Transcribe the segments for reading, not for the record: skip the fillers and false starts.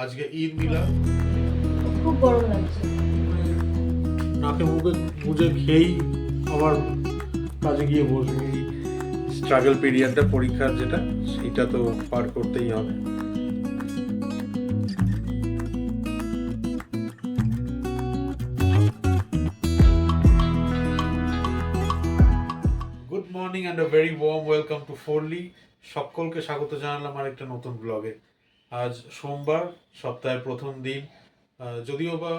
আজকে ঈদ মিলাদ, খুব গরম লাগছে। নাকে মুখে মুজে খেয়েই আবার কাজে গিয়ে বসবি। স্ট্রাগল পিরিয়ডটা, পরীক্ষার যেটা, সেটা তো পার করতেই হবে। Good morning and a very warm welcome to ফোরলি। সকলকে স্বাগত জানালাম আরেকটা নতুন ব্লগে। আজ সোমবার, সপ্তাহের প্রথম দিন। যদিও বা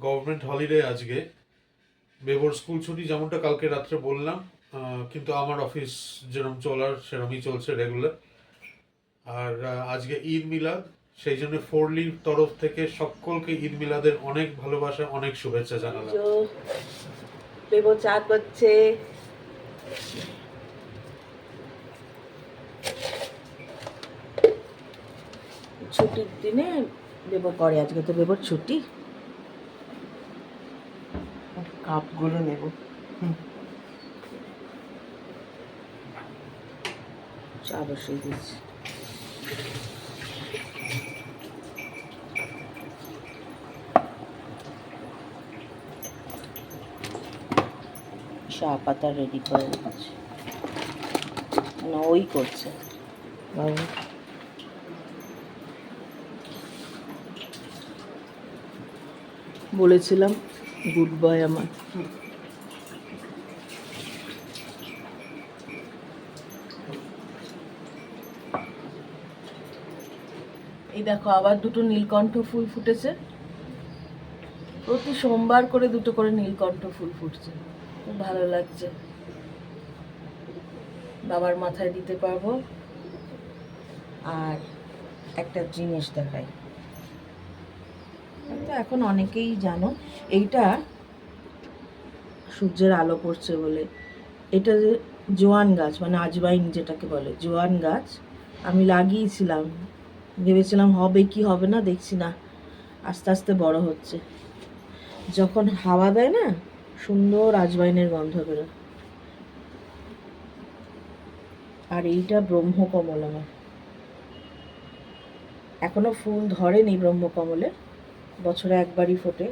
গভর্নমেন্ট হলিডে আজকে, বেবোর স্কুল ছুটি যেমনটা কালকে রাত্রে বললাম, কিন্তু আমার অফিস যেরকম চলার সেরকমই চলছে রেগুলার। আর আজকে ঈদ মিলাদ, সেই জন্য ফোরলির তরফ থেকে সকলকে ঈদ মিলাদের অনেক ভালোবাসা, অনেক শুভেচ্ছা জানালাম। বেবো চা করছে। ছুটির দিনে বেবো করে, আজকে তো বেবোর ছুটি। কাপগুলো নেব। চা বসিয়ে দিচ্ছি। চা পাতা রেডি করে দিচ্ছি, না ওই করছে বাবু। বলেছিলাম গুড বয় আমার। এই দেখো আবার দুটো নীলকণ্ঠ ফুল ফুটেছে। প্রতি সোমবার করে দুটো করে নীলকণ্ঠ ফুল ফুটছে, খুব ভালো লাগছে। বাবার মাথায় দিতে পারবো। আর একটা জিনিস দেখাই, তো এখন অনেকেই জানো এইটা সূর্যের আলো পড়ছে বলে। এটা যে জোয়ান গাছ, মানে আজওয়াইন যেটাকে বলে, জোয়ান গাছ আমি লাগিয়েছিলাম। ভেবেছিলাম হবে কি হবে না, দেখছি না, আস্তে আস্তে বড় হচ্ছে। যখন হাওয়া দেয় না, সুন্দর আজওয়াইনের গন্ধ বেরোয়। আর এইটা ব্রহ্মকমল আমার, এখনো ফুল ধরেনি ব্রহ্মকমলে, বছরে একবারই ফোটে।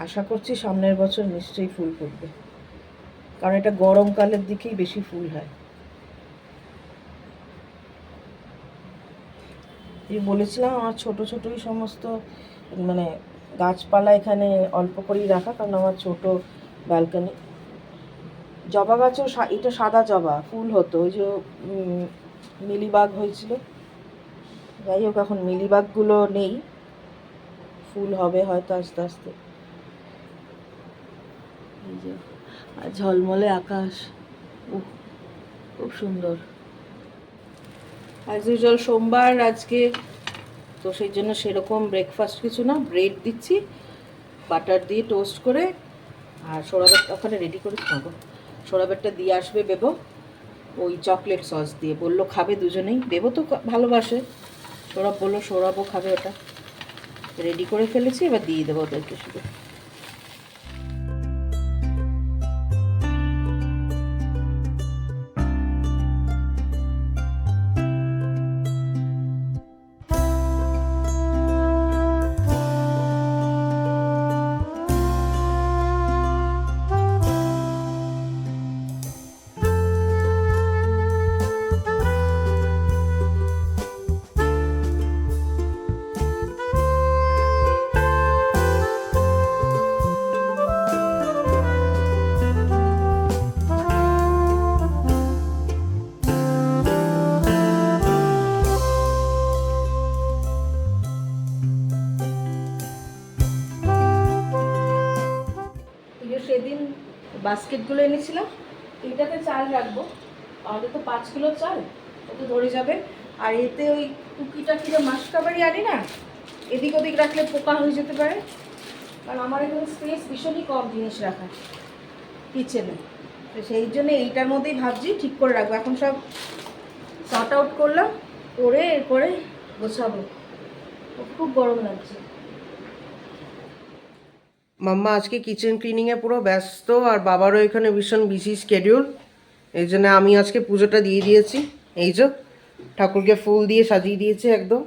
আশা করছি সামনের বছর নিশ্চয়ই ফুল ফুটবে, কারণ এটা গরমকালের দিকেই বেশি ফুল হয়। এই বলেছিলাম আমার ছোট ছোটই সমস্ত মানে গাছপালা এখানে অল্প করেই রাখা, কারণ আমার ছোট ব্যালকনি। জবা গাছেও এটা সাদা জবা ফুল হতো, ওই যে মিলিবাগ হয়েছিল। যাই হোক, এখন মিলিবাগগুলো নেই, ফুল হবে হয়তো আস্তে আস্তে। এই যে আর ঝলমলে আকাশ, খুব সুন্দর। অ্যাজ ইউজুয়াল সোমবার আজকে, তো সেই জন্য সেরকম ব্রেকফাস্ট কিছু না, ব্রেড দিচ্ছি বাটার দিয়ে টোস্ট করে। আর সোড়াবেট ওখানে রেডি করে খাবো। সোড়াবেটটা দিয়ে আসবে বেবো, ওই চকলেট সস দিয়ে বললো খাবে দুজনেই। বেবো তো ভালোবাসে, সৌরভ বললো সৌরভও খাবে, ওটা রেডি করে ফেলেছি, এবার দিয়ে দেবো ওদেরকে শুধু। সেদিন বাস্কেটগুলো এনেছিলাম, এইটাতে চাল রাখবো, আমাদের তো 5 কিলো চাল, ওতে ধরে যাবে। আর এতে ওই টুকিটাকিটা মাসকাবারি আনি না, এদিক ওদিক রাখলে পোকা হয়ে যেতে পারে, কারণ আমার এখানে স্পেস ভীষণই কম জিনিস রাখার কিচেনে। তো সেই জন্য এইটার মধ্যেই ভাবছি ঠিক করে রাখবো। এখন সব সর্ট আউট করলাম, করে এরপরে গোছাবো। খুব গরম লাগছে। মাম্মা আজকে কিচেন ক্লিনিংয়ে পুরো ব্যস্ত, আর বাবারও এখানে ভীষণ বিজি স্কেডিউল। এই জন্য আমি আজকে পুজোটা দিয়ে দিয়েছি। এই যে ঠাকুরকে ফুল দিয়ে সাজিয়ে দিয়েছে একদম।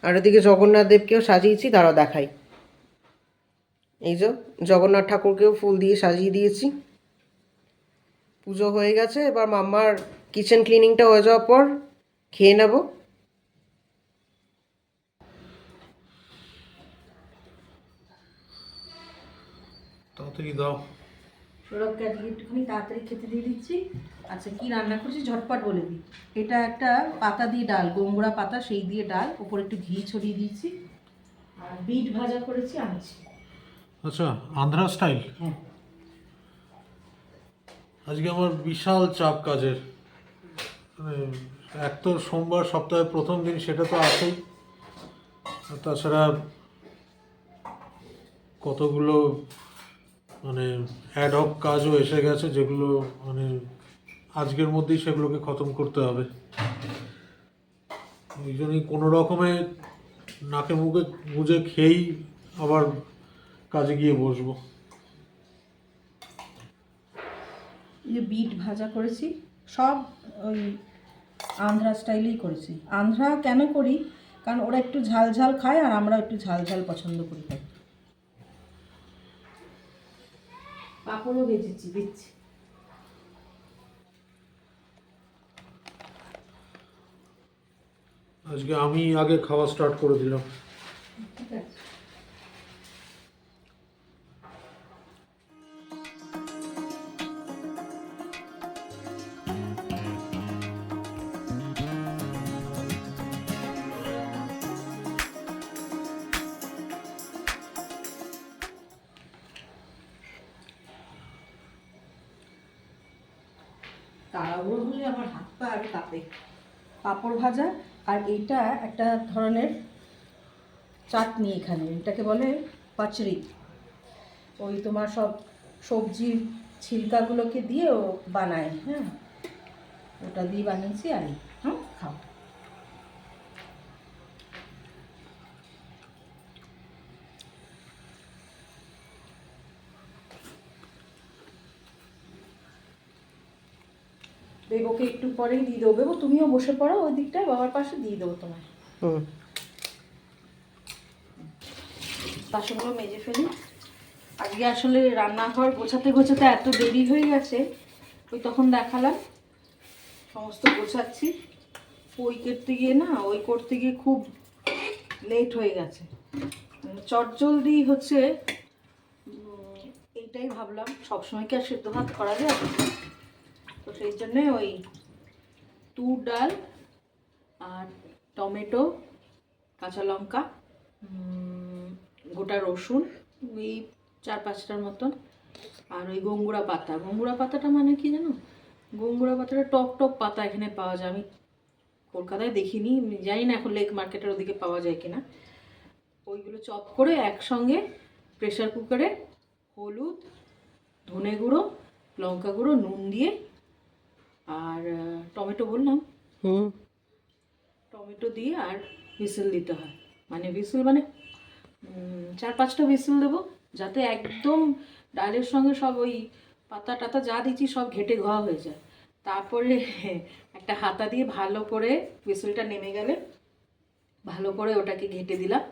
আর ওদিকে জগন্নাথ দেবকেও সাজিয়েছি, দাঁড়াও দেখাই। এই যে জগন্নাথ ঠাকুরকেও ফুল দিয়ে সাজিয়ে দিয়েছি। পুজো হয়ে গেছে, এবার মাম্মার কিচেন ক্লিনিংটা হয়ে যাওয়ার পর খেয়ে নেব। তাড়াতাড়ি দাও। সৌরভকে আজকে একটুখানি তাড়াতাড়ি খেতে দিয়ে দিচ্ছি। আচ্ছা, কি রান্না করছি ঝটপট বলে দিই। এটা একটা পাতা দিয়ে ডাল, গোঙ্গরা পাতা, সেই দিয়ে ডাল, ওপরে একটু ঘি ছড়িয়ে দিয়েছি। আর বিট ভাজা করেছি, আনছি। আচ্ছা, আন্ধ্রা স্টাইল। হ্যাঁ, আজকে আমার বিশাল চাপ কাজের। মানে এক তো সোমবার, সপ্তাহের প্রথম দিন, সেটা তো আছেই। আর তাছাড়া কতগুলো মানে অ্যাডহক কাজও এসে গেছে, যেগুলো মানে আজকের মধ্যেই সেগুলোকে খতম করতে হবে। ওই জন্যই কোনো রকমে নাকে মুখে গুঁজে খেয়েই আবার কাজে গিয়ে বসবো। এই যে বিট ভাজা করেছি, সব ওই আন্ধ্রা স্টাইলেই করেছি। আন্ধ্রা কেন করি, কারণ ওরা একটু ঝাল ঝাল খায় আর আমরা একটু ঝাল ঝাল পছন্দ করি খাই। পাঁপড়ও ভেজেছি, দিচ্ছি। আজকে আমি আগে খাওয়া স্টার্ট করে দিলাম। ঠিক আছে। তাড়াহুড়ো হলে আমার হাত পা আর কাঁপে। পাঁপড় ভাজা আর এইটা একটা ধরনের চাটনি, এখানে এটাকে বলে পাচড়ি। ওই তোমার সব সবজির ছিলকাগুলোকে দিয়েও বানায়। হ্যাঁ, ওটা দিয়ে বানিয়েছি। আর হ্যাঁ, খাও। বেবোকে একটু পরেই দিয়ে দেবো। বেবো, তুমিও বসে পড়ো ওই দিকটায়, বাবার পাশে দিয়ে দেবো তোমায়। হুম। বাসনগুলো মেজে ফেলি। আজকে আসলে রান্নাঘর গোছাতে গোছাতে এত দেরি হয়ে গেছে, ওই তখন দেখালাম সমস্ত গোছাচ্ছি। ওই করতে গিয়ে করতে গিয়ে খুব লেট হয়ে গেছে। চটজলদি হচ্ছে, এইটাই ভাবলাম, সবসময় কি আর সেদ্ধ ভাত করা যায়? তো সেই জন্যে ওই তুর ডাল আর টমেটো, কাঁচা লঙ্কা, গোটা রসুন, ওই 4-5টার মতন, আর ওই গঙ্গুরা পাতা। গঙ্গুরা পাতাটা মানে কি জানো? গঙ্গুরা পাতাটা টক টক পাতা এখানে পাওয়া যায়। আমি কলকাতায় দেখিনি, জানি না এখন লেক মার্কেটের ওদিকে পাওয়া যায় কিনা। ওইগুলো চপ করে একসঙ্গে প্রেসার কুকারে হলুদ, ধনে গুঁড়ো, লঙ্কা গুঁড়ো, নুন দিয়ে, আর টমেটো বললাম, টমেটো দিয়ে আর হুইসেল দিতে হয়। মানে হুইসেল মানে 4-5টা হুইসেল দেবো, যাতে একদম ডালের সঙ্গে সব ওই পাতা টাতা যা দিচ্ছি সব ঘেটে ঘোয়া হয়ে যায়। তারপরে একটা হাতা দিয়ে ভালো করে হুইসেলটা নেমে গেলে ভালো করে ওটাকে ঘেটে দিলাম।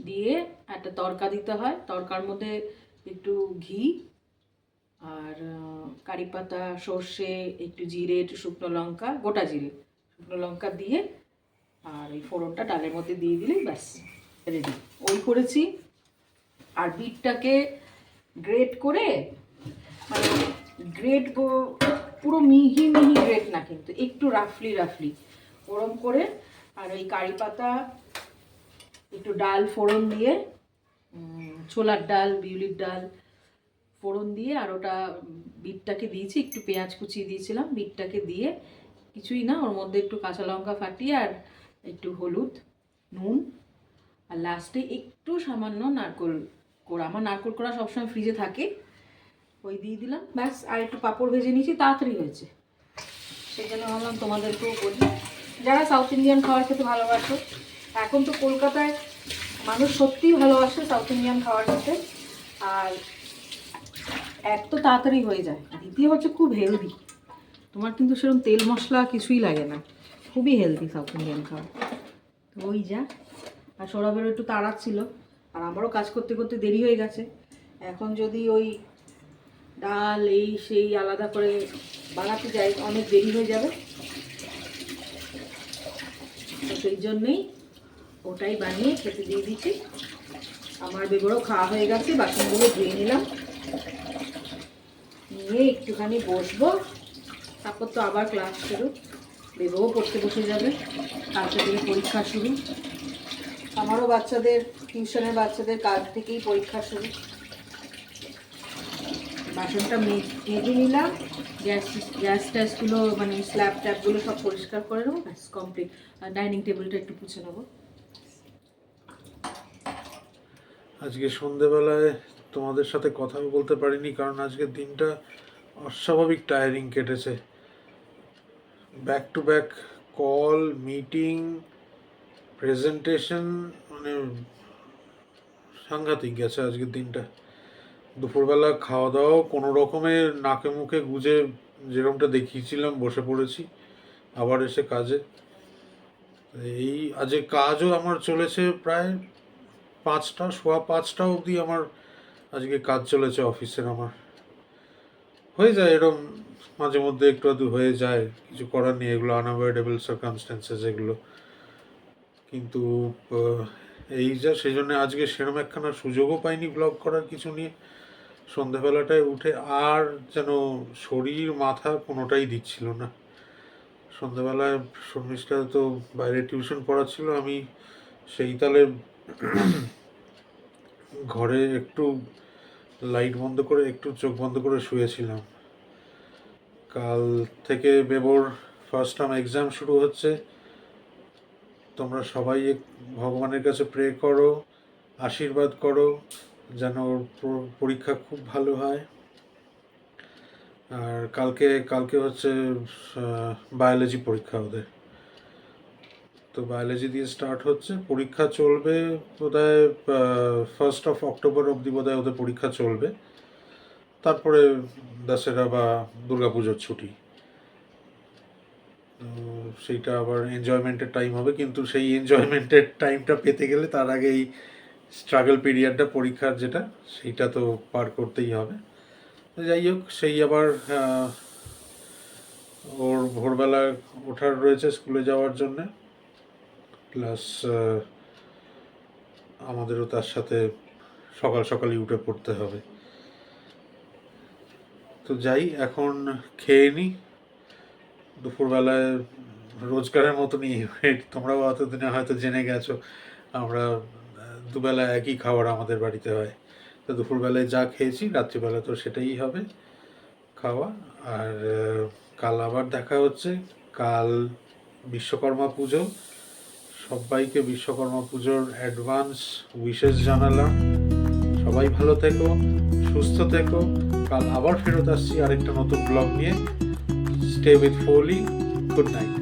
দিয়ে একটা তড়কা দিতে হয়। তড়কার মধ্যে একটু ঘি আর কারি পাতা, সর্ষে, একটু জিরে, একটু শুকনো লঙ্কা, গোটা জিরে, শুকনো লঙ্কা দিয়ে আর এই ফোড়নটা ডালের মধ্যে দিয়ে দিলেই ব্যাস রেডি। ওই করেছি। আর বিটটাকে গ্রেট করে, মানে গ্রেট পুরো মিহি মিহি গ্রেট না, কিন্তু একটু রাফলি ওরম করে, আর ওই কারি পাতা, একটু ডাল ফোড়ন দিয়ে, ছোলার ডাল, বিউলির ডাল ফোড়ন দিয়ে, আর ওটা বিটটাকে দিয়েছি, একটু পেঁয়াজ কুচিয়ে দিয়েছিলাম। বিটটাকে দিয়ে কিছুই না, ওর মধ্যে একটু কাঁচা লঙ্কা ফাটিয়ে আর একটু হলুদ, নুন, আর লাস্টে একটু সামান্য নারকোল কোড়া। আমার নারকোল কোড়া সবসময় ফ্রিজে থাকে, ওই দিয়ে দিলাম ব্যাস। আর একটু পাঁপড় ভেজে নিয়েছি, তাড়াতাড়ি হয়েছে। সেই জন্য ভাবলাম তোমাদেরকেও বলি, যারা সাউথ ইন্ডিয়ান খাবার খেতে ভালোবাসো। এখন তো কলকাতায় মানুষ সত্যিই ভালোবাসে সাউথ ইন্ডিয়ান খাবার খেতে। আর এক তো তাড়াতাড়ি হয়ে যায়, দ্বিতীয় হচ্ছে খুব হেলদি। তোমার কিন্তু সেরকম তেল মশলা কিছুই লাগে না, খুবই হেলদি সাউথ ইন্ডিয়ান খাবার। তো ওই যা, আর সৌরভেরও একটু তাড়া ছিল, আর আমারও কাজ করতে করতে দেরি হয়ে গেছে। এখন যদি ওই ডাল এই সেই আলাদা করে বানাতে যাই অনেক দেরি হয়ে যাবে, তো সেই জন্যেই ওটাই বানিয়ে খেতে দিয়ে দিচ্ছি। আমার বেগুড়ও খাওয়া হয়ে গেছে, বাসনগুলো ধুয়ে নিলাম, নিয়ে একটুখানি বসবো, তারপর তো আবার ক্লাস শুরু। বেগুও পড়তে বসে যাবে, কালকে থেকে পরীক্ষা শুরু। আমারও বাচ্চাদের, টিউশনের বাচ্চাদের কাল থেকেই পরীক্ষা শুরু। বাসনটা মেজে নিলাম, গ্যাস ট্যাসগুলো মানে স্ল্যাব ট্যাপগুলো সব পরিষ্কার করে নেবো, ব্যাস কমপ্লিট। আর ডাইনিং টেবিলটা একটু পুছে নেবো। আজকে সন্ধেবেলায় তোমাদের সাথে কথাও বলতে পারিনি, কারণ আজকের দিনটা অস্বাভাবিক টায়ারিং কেটেছে। Back to back call, meeting, presentation, মানে সাংঘাতিক গেছে আজকের দিনটা। দুপুরবেলা খাওয়া দাওয়াও কোনো রকমে নাকে মুখে গুজে যেরকমটা দেখিয়েছিলাম বসে পড়েছি, আবার এসে কাজে। এই আজকে কাজও আমার চলেছে প্রায় 5টা, সোয়া 5টা অবধি আমার আজকে কাজ চলেছে অফিসের। আমার হয়ে যায় এরকম, মাঝে মধ্যে একটু আধটু হয়ে যায়, কিছু করার নেই, এগুলো আনঅ্যাভয়েডেবল সার্কামস্টেন্সেস এগুলো। কিন্তু এই যা, সেই জন্য আজকে সেরকম একখানা সুযোগও পাইনি ব্লগ করার কিছু নিয়ে। সন্ধেবেলাটায় উঠে আর যেন শরীর মাথা কোনোটাই দিচ্ছিল না। সন্ধেবেলায় শর্মিষ্ঠা তো বাইরে টিউশন পড়াচ্ছিল, আমি সেই তালে ঘরে একটু লাইট বন্ধ করে একটু চোখ বন্ধ করে শুয়েছিলাম। কাল থেকে বেবোর ফার্স্ট টার্ম এক্সাম শুরু হচ্ছে। তোমরা সবাই ভগবানের কাছে প্রে করো, আশীর্বাদ করো যেন ওর পরীক্ষা খুব ভালো হয়। আর কালকে হচ্ছে বায়োলজি পরীক্ষা ওদের, তো বায়োলজি দিয়ে স্টার্ট হচ্ছে, পরীক্ষা চলবে বোধহয় 1 অক্টোবর অবধি বোধহয় ওদের পরীক্ষা চলবে। তারপরে দশেরা বা দুর্গাপুজোর ছুটি, সেইটা আবার এনজয়মেন্টের টাইম হবে। কিন্তু সেই এনজয়মেন্টের টাইমটা পেতে গেলে তার আগে এই স্ট্রাগল পিরিয়ডটা, পরীক্ষার যেটা, সেইটা তো পার করতেই হবে। যাই হোক, সেই আবার ওর ভোরবেলা ওঠার রয়েছে স্কুলে যাওয়ার জন্যে, প্লাস আমাদেরও তার সাথে সকাল সকালই উঠে পড়তে হবে। তো যাই, এখন খেয়ে নিই। দুপুরবেলায় রোজগারের মতনই, তোমরাও অতদিনে হয়তো জেনে গেছো, আমরা দুবেলা একই খাবার আমাদের বাড়িতে হয়। তো দুপুরবেলায় যা খেয়েছি রাত্রিবেলা তো সেটাই হবে খাওয়া। আর কাল আবার দেখা হচ্ছে। কাল বিশ্বকর্মা পুজো, সবাইকে বিশ্বকর্মা পুজোর অ্যাডভান্স উইশেস জানালাম। সবাই ভালো থেকো, সুস্থ থেকো। কাল আবার ফেরত আসছি আরেকটা নতুন ব্লগ নিয়ে। স্টে উইথ ফোলি। Good night.